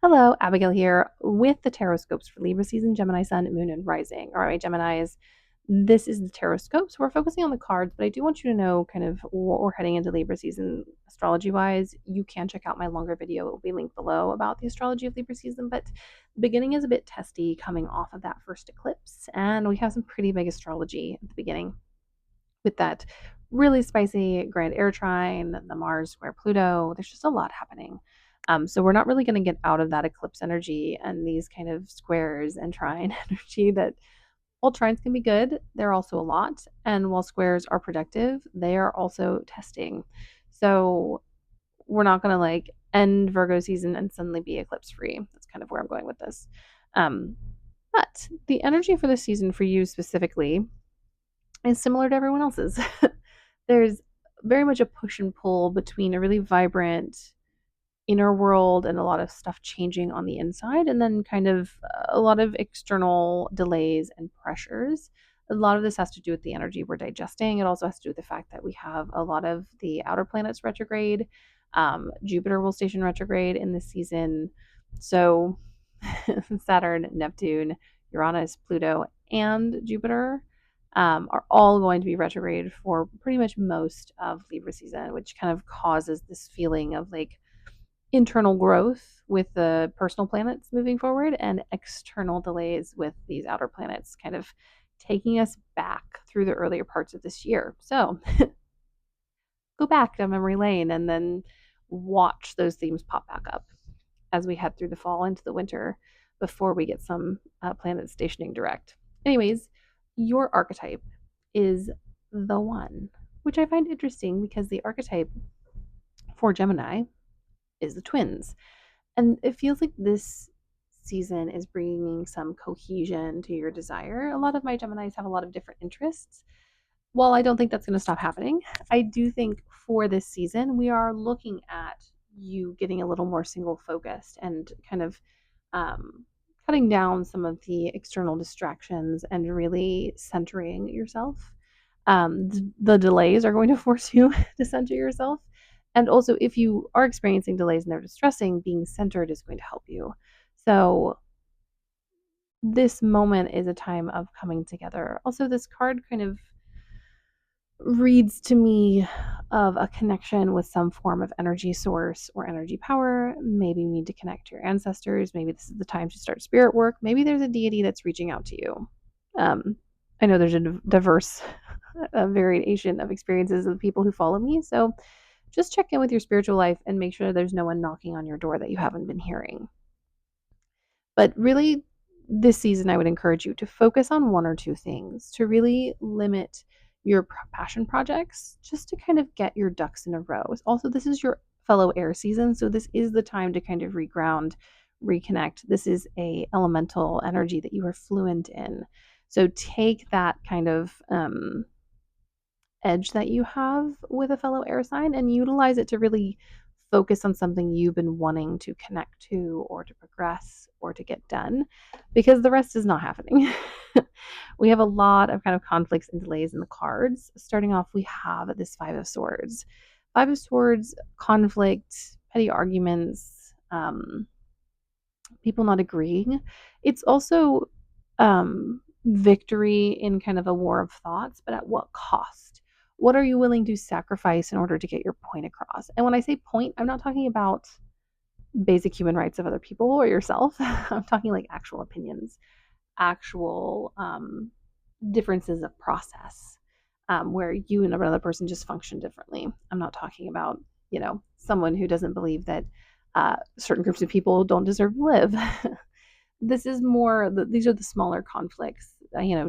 Hello, Abigail here with the Tarotscopes for Libra season, Gemini sun, moon, and rising. All right, Geminis, this is the Tarotscopes. We're focusing on the cards, but I do want you to know kind of what we're heading into Libra season astrology wise. You can check out my longer video, it will be linked below about the astrology of Libra season, but the beginning is a bit testy coming off of that first eclipse, and we have some pretty big astrology at the beginning with that really spicy grand air trine, the Mars square Pluto. There's just a lot happening. So we're not really going to get out of that eclipse energy and these kind of squares and trine energy that while trines can be good, they're also a lot. And while squares are productive, they are also testing. So we're not going to like end Virgo season and suddenly be eclipse free. That's kind of where I'm going with this. Um, but the energy for this season for you specifically is similar to everyone else's. There's very much a push and pull between a really vibrant inner world and a lot of stuff changing on the inside, and then kind of a lot of external delays and pressures. A lot of this has to do with the energy we're digesting. It also has to do with the fact that we have a lot of the outer planets retrograde. Jupiter will station retrograde in this season. So Saturn, Neptune, Uranus, Pluto, and Jupiter are all going to be retrograde for pretty much most of Libra season, which kind of causes this feeling of like internal growth with the personal planets moving forward and external delays with these outer planets kind of taking us back through the earlier parts of this year. So go back down memory lane and then watch those themes pop back up as we head through the fall into the winter before we get some planets stationing direct. Anyways, your archetype is the one, which I find interesting because the archetype for Gemini is the twins. And it feels like this season is bringing some cohesion to your desire. A lot of my Geminis have a lot of different interests. While I don't think that's going to stop happening, I do think for this season, we are looking at you getting a little more single focused and kind of um, cutting down some of the external distractions and really centering yourself. The delays are going to force you to center yourself. And also, if you are experiencing delays and they're distressing, being centered is going to help you. So, this moment is a time of coming together. Also, this card kind of reads to me of a connection with some form of energy source or energy power. Maybe you need to connect to your ancestors. Maybe this is the time to start spirit work. Maybe there's a deity that's reaching out to you. I know there's a diverse variation of experiences of the people who follow me. So just check in with your spiritual life and make sure there's no one knocking on your door that you haven't been hearing. But really, this season, I would encourage you to focus on one or two things, to really limit your passion projects just to kind of get your ducks in a row. Also, this is your fellow air season, so this is the time to kind of reground, reconnect. This is a elemental energy that you are fluent in. So take that kind of edge that you have with a fellow air sign and utilize it to really focus on something you've been wanting to connect to or to progress or to get done, because the rest is not happening. We have a lot of kind of conflicts and delays in the cards. Starting off, we have this Five of Swords. Five of Swords, conflict, petty arguments, people not agreeing. It's also victory in kind of a war of thoughts, but at what cost? What are you willing to sacrifice in order to get your point across? And when I say point, I'm not talking about basic human rights of other people or yourself. I'm talking like actual opinions, actual differences of process, where you and another person just function differently. I'm not talking about, someone who doesn't believe that certain groups of people don't deserve to live. This is more, these are the smaller conflicts,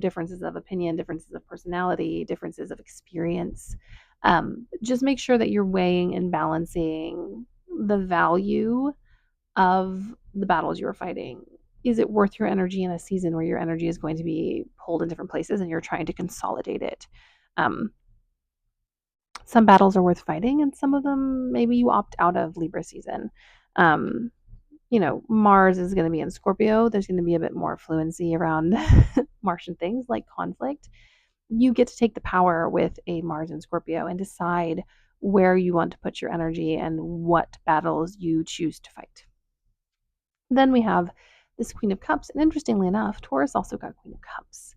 differences of opinion, differences of personality, differences of experience. Just make sure that you're weighing and balancing the value of the battles you're fighting. Is it worth your energy in a season where your energy is going to be pulled in different places and you're trying to consolidate it? Some battles are worth fighting, and some of them maybe you opt out of Libra season. Um, Mars is going to be in Scorpio. There's going to be a bit more fluency around Martian things like conflict. You get to take the power with a Mars in Scorpio and decide where you want to put your energy and what battles you choose to fight. Then we have this Queen of Cups, and interestingly enough, Taurus also got Queen of Cups.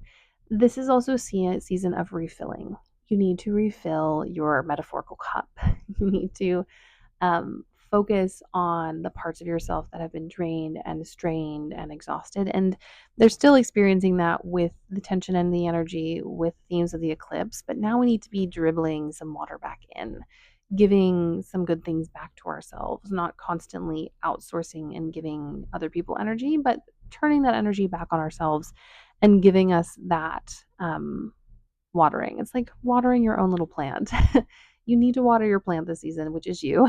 This is also a season of refilling. You need to refill your metaphorical cup. You need to focus on the parts of yourself that have been drained and strained and exhausted. And they're still experiencing that with the tension and the energy with themes of the eclipse. But now we need to be dribbling some water back in, giving some good things back to ourselves, not constantly outsourcing and giving other people energy, but turning that energy back on ourselves and giving us that watering. It's like watering your own little plant. You need to water your plant this season, which is you,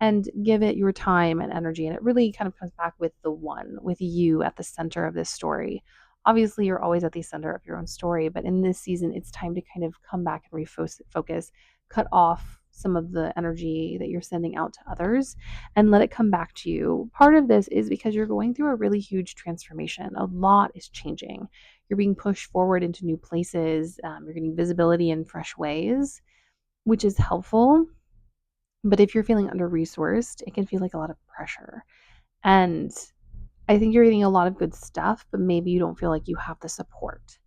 and give it your time and energy. And it really kind of comes back with the one, with you at the center of this story. Obviously, you're always at the center of your own story, but in this season, it's time to kind of come back and refocus, cut off some of the energy that you're sending out to others and let it come back to you. Part of this is because you're going through a really huge transformation. A lot is changing. You're being pushed forward into new places. You're getting visibility in fresh ways, which is helpful. But if you're feeling under resourced, it can feel like a lot of pressure. And I think you're getting a lot of good stuff, but maybe you don't feel like you have the support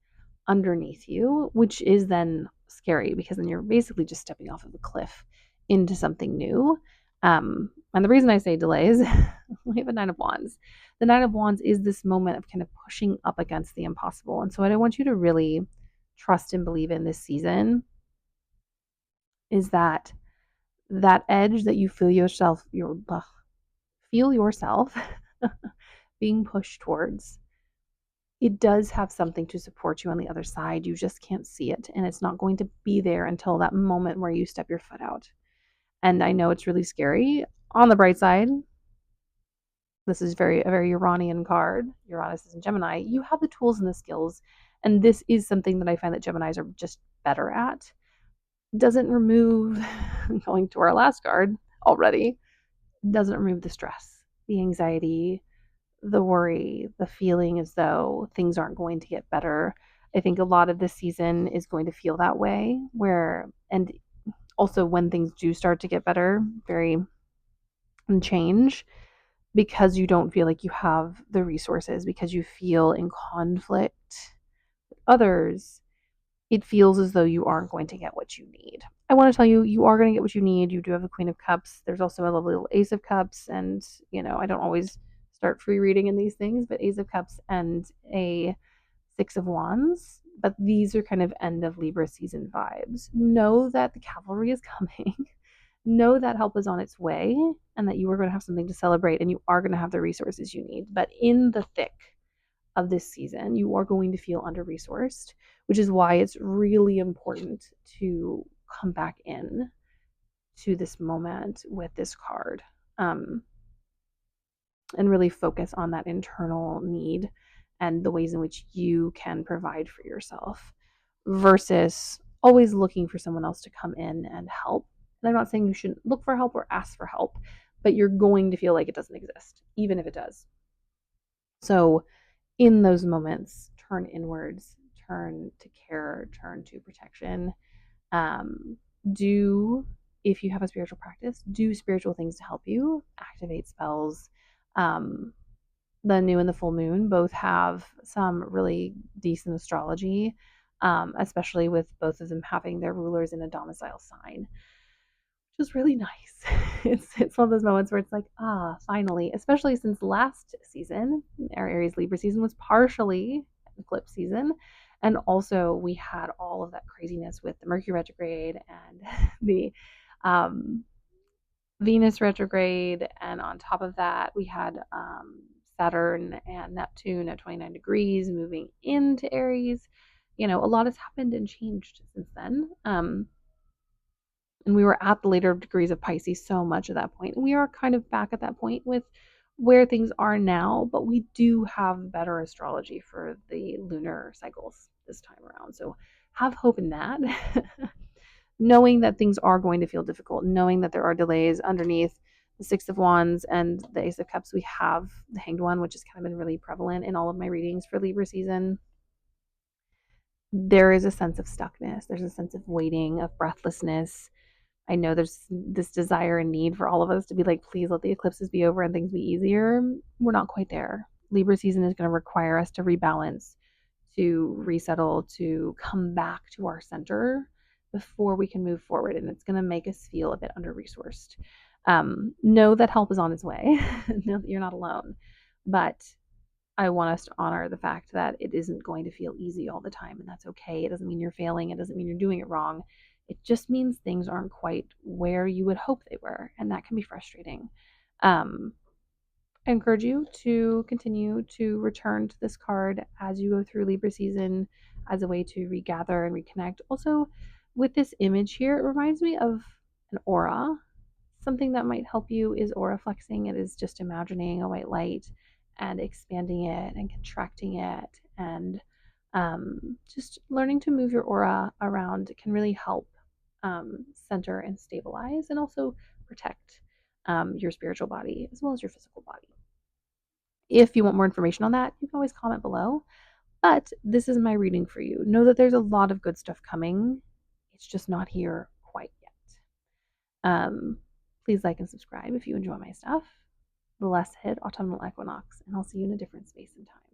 underneath you, which is then scary because then you're basically just stepping off of a cliff into something new. And the reason I say delays, we have a Nine of Wands. The Nine of Wands is this moment of kind of pushing up against the impossible. And so what I want you to really trust and believe in this season is that edge that you feel yourself being pushed towards, it does have something to support you on the other side. You just can't see it, and it's not going to be there until that moment where you step your foot out. And I know it's really scary. On the bright side, this is a very Uranian card. Uranus is in Gemini. You have the tools and the skills, and this is something that I find that Geminis are just better at. Doesn't remove, going to our last card already, doesn't remove the stress, the anxiety, the worry, the feeling as though things aren't going to get better. I think a lot of this season is going to feel that way, and also when things do start to get better, and change, because you don't feel like you have the resources, because you feel in conflict with others, it feels as though you aren't going to get what you need. I want to tell you, you are going to get what you need. You do have a Queen of Cups. There's also a lovely little Ace of Cups. And, I don't always start free reading in these things, but Ace of Cups and a Six of Wands. But these are kind of end of Libra season vibes. Know that the cavalry is coming. Know that help is on its way and that you are going to have something to celebrate and you are going to have the resources you need. But in the thick of this season, you are going to feel under resourced, which is why it's really important to come back in to this moment with this card, and really focus on that internal need and the ways in which you can provide for yourself versus always looking for someone else to come in and help. And I'm not saying you shouldn't look for help or ask for help, but you're going to feel like it doesn't exist, even if it does. So in those moments, turn inwards, turn to care, turn to protection. Do, if you have a spiritual practice, do spiritual things to help you, activate spells. The new and the full moon both have some really decent astrology, especially with both of them having their rulers in a domicile sign, which is really nice. It's one of those moments where it's like, finally, especially since last season, our Aries Libra season was partially eclipse season. And also we had all of that craziness with the Mercury retrograde and the Venus retrograde. And on top of that, we had Saturn and Neptune at 29 degrees moving into Aries. A lot has happened and changed since then. And we were at the later degrees of Pisces so much at that point. We are kind of back at that point with where things are now, but we do have better astrology for the lunar cycles this time around. So have hope in that. Knowing that things are going to feel difficult, knowing that there are delays underneath the Six of Wands and the Ace of Cups. We have the Hanged One, which has kind of been really prevalent in all of my readings for Libra season. There is a sense of stuckness. There's a sense of waiting, of breathlessness. I know there's this desire and need for all of us to be like, please let the eclipses be over and things be easier. We're not quite there. Libra season is going to require us to rebalance, to resettle, to come back to our center before we can move forward. And it's going to make us feel a bit under resourced. Know that help is on its way. Know that you're not alone. But I want us to honor the fact that it isn't going to feel easy all the time, and that's okay. It doesn't mean you're failing, it doesn't mean you're doing it wrong. It just means things aren't quite where you would hope they were, and that can be frustrating. Um, I encourage you to continue to return to this card as you go through Libra season as a way to regather and reconnect. Also, with this image here, it reminds me of an aura. Something that might help you is aura flexing. It is just imagining a white light and expanding it and contracting it, and just learning to move your aura around can really help center and stabilize and also protect your spiritual body as well as your physical body. If you want more information on that, you can always comment below. But this is my reading for you. Know that there's a lot of good stuff coming. It's just not here quite yet. Please like and subscribe if you enjoy my stuff. The Less Hit Autumnal Equinox, and I'll see you in a different space and time.